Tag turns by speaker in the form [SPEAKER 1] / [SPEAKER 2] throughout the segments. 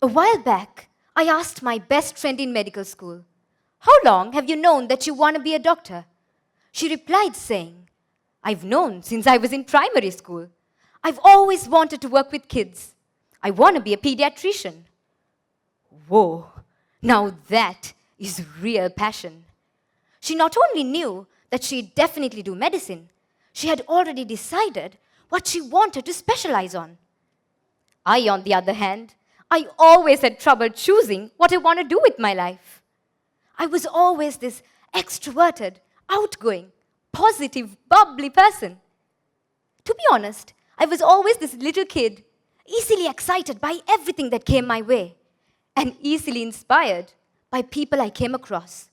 [SPEAKER 1] A while back, I asked my best friend in medical school, "How long have you known that you want to be a doctor?" She replied saying, "I've known since I was in primary school. I've always wanted to work with kids. I want to be a pediatrician." Whoa, now that is real passion. She not only knew that she'd definitely do medicine, she had already decided what she wanted to specialize on. I, on the other hand, I always had trouble choosing what I want to do with my life. I was always this extroverted, outgoing, positive, bubbly person. To be honest, I was always this little kid, easily excited by everything that came my way, and easily inspired by people I came across.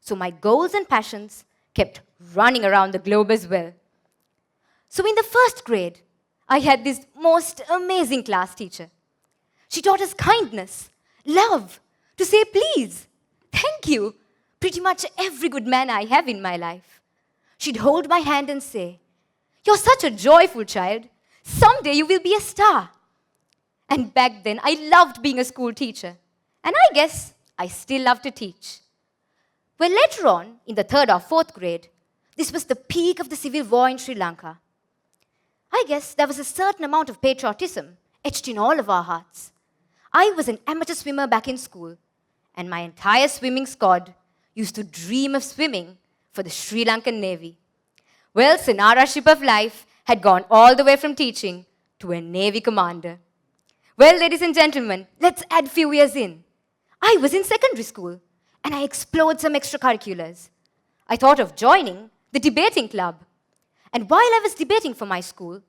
[SPEAKER 1] So my goals and passions kept running around the globe as well. So in the first grade, I had this most amazing class teacher. She taught us kindness, love, to say please, thank you, pretty much every good man I have in my life. She'd hold my hand and say, "You're such a joyful child. Someday you will be a star." And back then, I loved being a school teacher. And I guess I still love to teach. Well, later on, in the 3rd or 4th grade, this was the peak of the civil war in Sri Lanka. I guess there was a certain amount of patriotism etched in all of our hearts. I was an amateur swimmer back in school, and my entire swimming squad used to dream of swimming for the Sri Lankan Navy. Well, Senara ship of life had gone all the way from teaching to a Navy commander. Well, ladies and gentlemen, let's add a few years in. I was in secondary school, and I explored some extracurriculars. I thought of joining the debating club. And while I was debating for my school,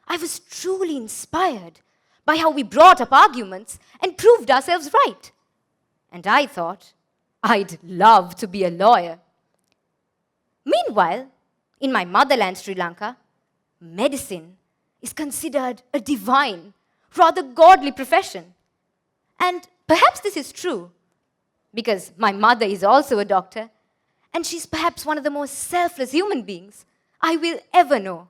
[SPEAKER 1] I was truly inspired by how we brought up arguments and proved ourselves right. And I thought, I'd love to be a lawyer. Meanwhile, in my motherland, Sri Lanka, medicine is considered a divine, rather godly profession. And perhaps this is true, because my mother is also a doctor, and she's perhaps one of the most selfless human beings I will ever know.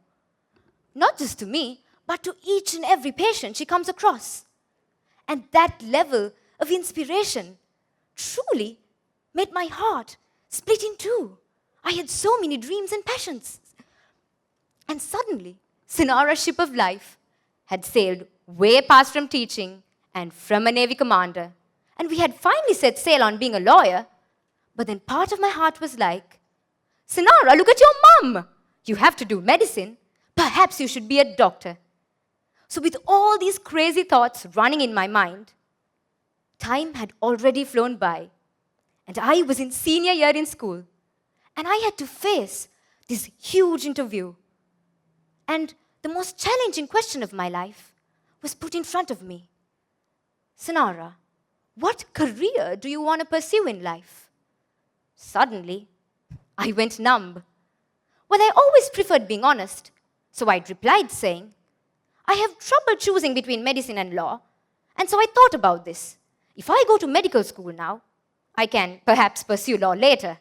[SPEAKER 1] Not just to me, but to each and every patient she comes across. And that level of inspiration truly made my heart split in two. I had so many dreams and passions. And suddenly, Senara's ship of life had sailed way past from teaching and from a Navy commander. And we had finally set sail on being a lawyer. But then part of my heart was like, "Senara, look at your mum. You have to do medicine. Perhaps you should be a doctor." So with all these crazy thoughts running in my mind, time had already flown by. And I was in senior year in school. And I had to face this huge interview. And the most challenging question of my life was put in front of me. "Senara, what career do you want to pursue in life?" Suddenly, I went numb. Well, I always preferred being honest, so I'd replied saying, "I have trouble choosing between medicine and law, and so I thought about this. If I go to medical school now, I can perhaps pursue law later.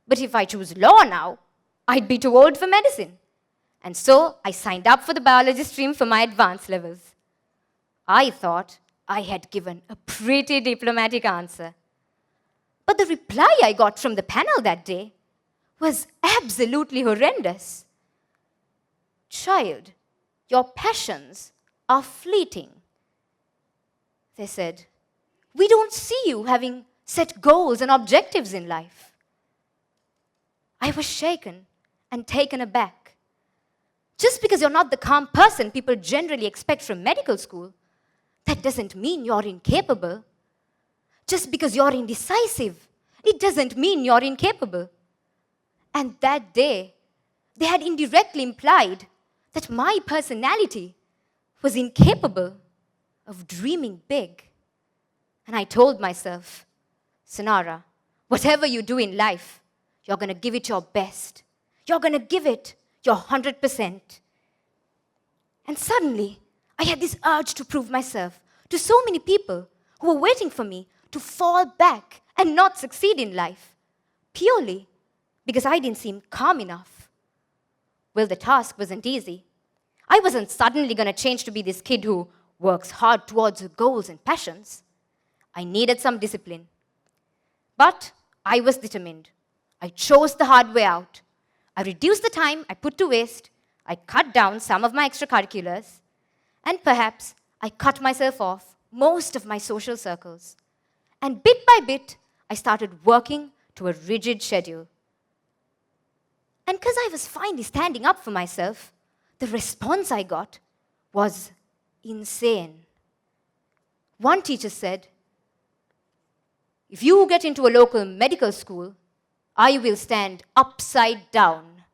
[SPEAKER 1] But if I choose law now, I'd be too old for medicine. And so I signed up for the biology stream for my advanced levels." I thought I had given a pretty diplomatic answer. But the reply I got from the panel that day was absolutely horrendous. "Child, your passions are fleeting." They said, "We don't see you having set goals and objectives in life." I was shaken and taken aback. Just because you're not the calm person people generally expect from medical school, that doesn't mean you're incapable. Just because you're indecisive, it doesn't mean you're incapable. And that day, they had indirectly implied that my personality was incapable of dreaming big. And I told myself, "Senara, whatever you do in life, you're going to give it your best. You're going to give it your 100%. And suddenly, I had this urge to prove myself to so many people who were waiting for me to fall back and not succeed in life, purely because I didn't seem calm enough. Well, the task wasn't easy. I wasn't suddenly going to change to be this kid who works hard towards her goals and passions. I needed some discipline. But I was determined. I chose the hard way out. I reduced the time I put to waste. I cut down some of my extracurriculars. And perhaps I cut myself off most of my social circles. And bit by bit, I started working to a rigid schedule. And because I was finally standing up for myself, the response I got was insane. One teacher said, "If you get into a local medical school, I will stand upside down.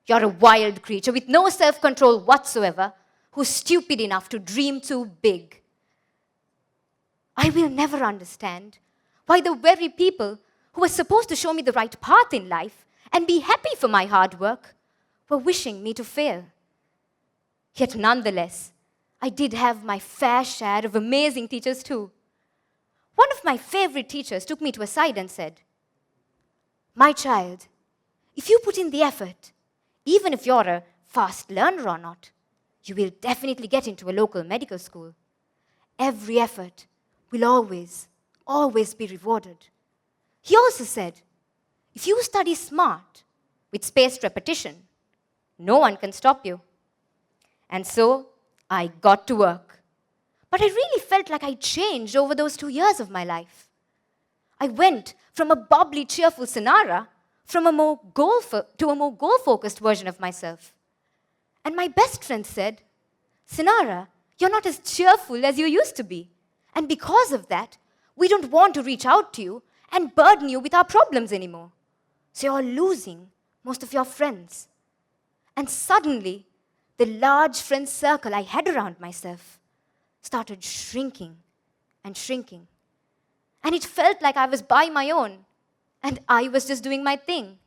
[SPEAKER 1] You're a wild creature with no self-control whatsoever who's stupid enough to dream too big." I will never understand why the very people who were supposed to show me the right path in life and be happy for my hard work were wishing me to fail. Yet nonetheless, I did have my fair share of amazing teachers too. One of my favorite teachers took me to a side and said, "My child, if you put in the effort, even if you're a fast learner or not, you will definitely get into a local medical school. Every effort will always be rewarded." He also said, "If you study smart with spaced repetition, no one can stop you." And so I got to work. But I really felt like I changed over those 2 years of my life. I went from a bubbly, cheerful Senara to a more goal-focused version of myself. And my best friend said, "Senara, you're not as cheerful as you used to be. And because of that, we don't want to reach out to you and burden you with our problems anymore. So you're losing most of your friends." And suddenly, the large friend circle I had around myself started shrinking and shrinking. And it felt like I was by my own, and I was just doing my thing.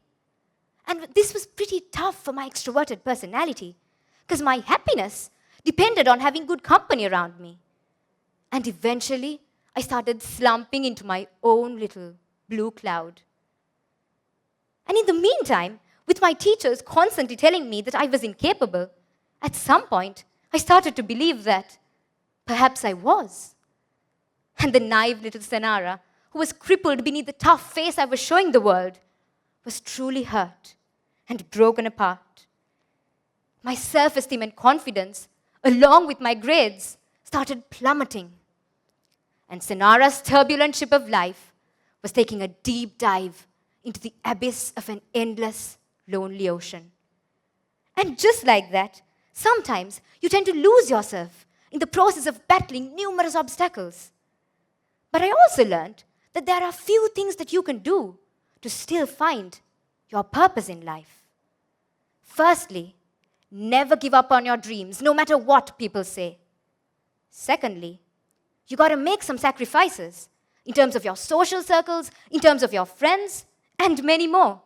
[SPEAKER 1] And this was pretty tough for my extroverted personality, because my happiness depended on having good company around me. And eventually, I started slumping into my own little blue cloud. And in the meantime, with my teachers constantly telling me that I was incapable, at some point, I started to believe that perhaps I was. And the naive little Senara, who was crippled beneath the tough face I was showing the world, was truly hurt and broken apart. My self-esteem and confidence, along with my grades, started plummeting. And Senara's turbulent ship of life was taking a deep dive into the abyss of an endless, lonely ocean. And just like that, sometimes you tend to lose yourself in the process of battling numerous obstacles. But I also learned that there are few things that you can do to still find your purpose in life. Firstly, never give up on your dreams, no matter what people say. Secondly, you got to make some sacrifices in terms of your social circles, in terms of your friends, and many more.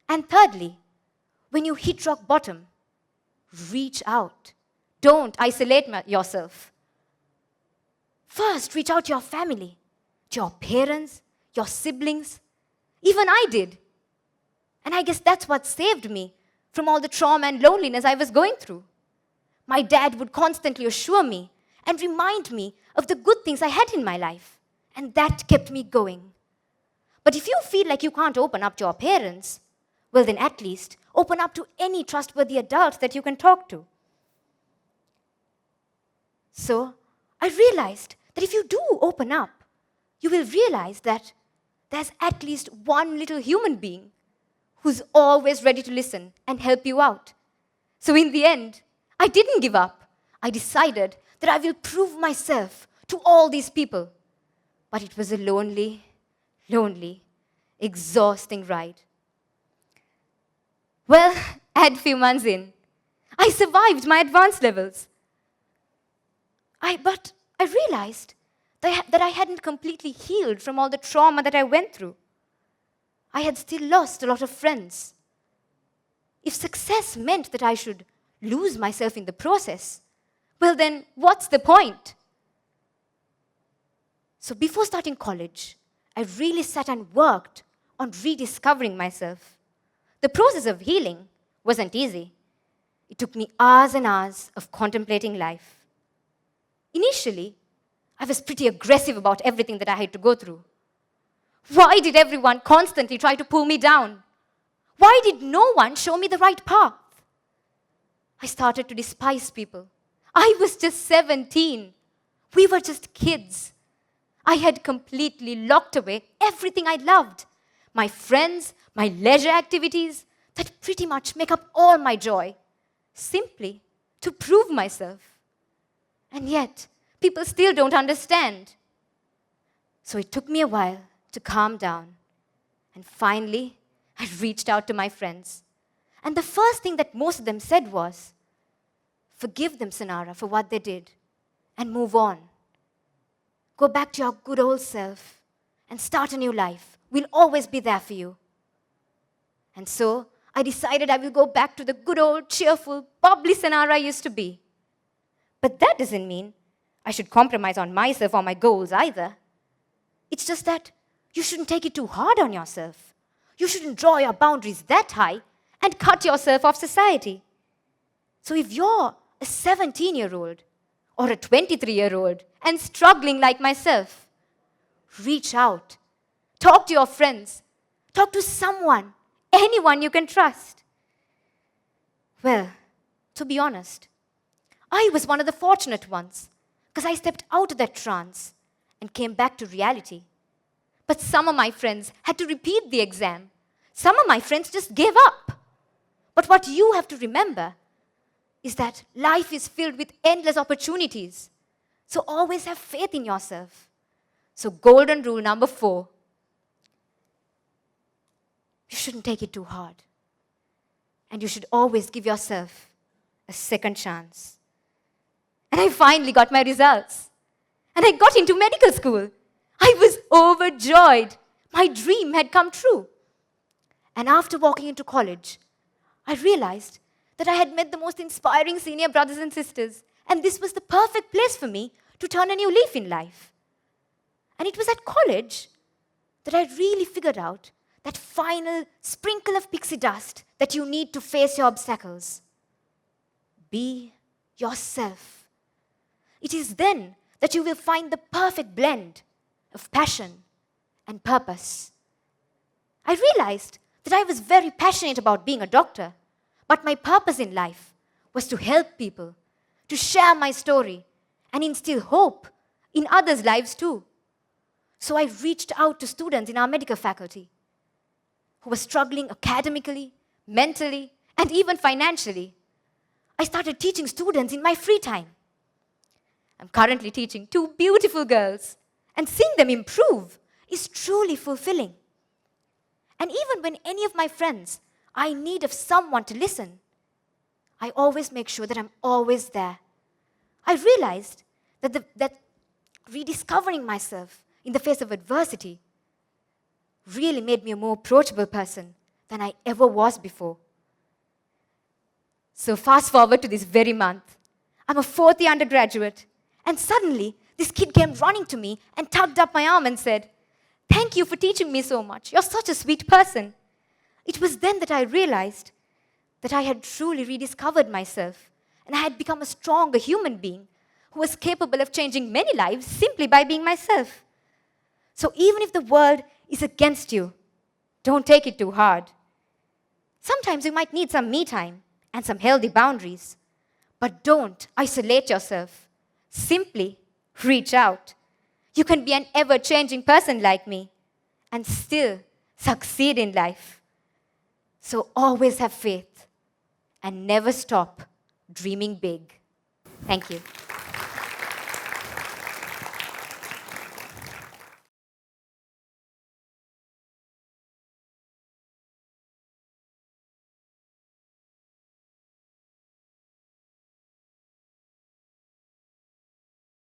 [SPEAKER 1] And thirdly, when you hit rock bottom, reach out. Don't isolate yourself. First, reach out to your family, to your parents, your siblings. Even I did. And I guess that's what saved me from all the trauma and loneliness I was going through. My dad would constantly assure me and remind me of the good things I had in my life. And that kept me going. But if you feel like you can't open up to your parents, well, then at least open up to any trustworthy adult that you can talk to. So I realized that if you do open up, you will realize that there's at least one little human being who's always ready to listen and help you out. So in the end, I didn't give up. I decided that I will prove myself to all these people. But it was a lonely, exhausting ride. Well, a few months in, I survived my advanced levels. But I realized that I hadn't completely healed from all the trauma that I went through. I had still lost a lot of friends. If success meant that I should lose myself in the process, well then, what's the point? So before starting college, I really sat and worked on rediscovering myself. The process of healing wasn't easy. It took me hours and hours of contemplating life. Initially, I was pretty aggressive about everything that I had to go through. Why did everyone constantly try to pull me down? Why did no one show me the right path? I started to despise people. I was just 17. We were just kids. I had completely locked away everything I loved. My friends, my leisure activities, that pretty much make up all my joy, simply to prove myself. And yet, people still don't understand. So it took me a while to calm down. And finally, I reached out to my friends. And the first thing that most of them said was, forgive them, Senara, for what they did, and move on. Go back to your good old self and start a new life. We'll always be there for you. And so, I decided I will go back to the good old, cheerful, bubbly Senara I used to be. But that doesn't mean I should compromise on myself or my goals either. It's just that you shouldn't take it too hard on yourself. You shouldn't draw your boundaries that high and cut yourself off society. So if you're a 17-year-old or a 23-year-old and struggling like myself, reach out. Talk to your friends. Talk to someone, anyone you can trust. Well, to be honest, I was one of the fortunate ones because I stepped out of that trance and came back to reality. But some of my friends had to repeat the exam. Some of my friends just gave up. But what you have to remember is that life is filled with endless opportunities. So always have faith in yourself. So golden rule number 4, you shouldn't take it too hard. And you should always give yourself a second chance. And I finally got my results. And I got into medical school. I was overjoyed. My dream had come true. And after walking into college, I realized that I had met the most inspiring senior brothers and sisters, and this was the perfect place for me to turn a new leaf in life. And it was at college that I really figured out that final sprinkle of pixie dust that you need to face your obstacles. Be yourself. It is then that you will find the perfect blend of passion and purpose. I realized that I was very passionate about being a doctor, but my purpose in life was to help people, to share my story, and instill hope in others' lives too. So I reached out to students in our medical faculty who were struggling academically, mentally, and even financially. I started teaching students in my free time. I'm currently teaching 2 beautiful girls, and seeing them improve is truly fulfilling. And even when any of my friends are in need of someone to listen, I always make sure that I'm always there. I realized that rediscovering myself in the face of adversity really made me a more approachable person than I ever was before. So fast forward to this very month. I'm a 4th year undergraduate, and suddenly this kid came running to me and tugged up my arm and said, "Thank you for teaching me so much. You're such a sweet person." It was then that I realized that I had truly rediscovered myself, and I had become a stronger human being who was capable of changing many lives simply by being myself. So even if the world is against you, don't take it too hard. Sometimes you might need some me time and some healthy boundaries, but don't isolate yourself. Simply reach out. You can be an ever-changing person like me and still succeed in life. So always have faith and never stop dreaming big. Thank you.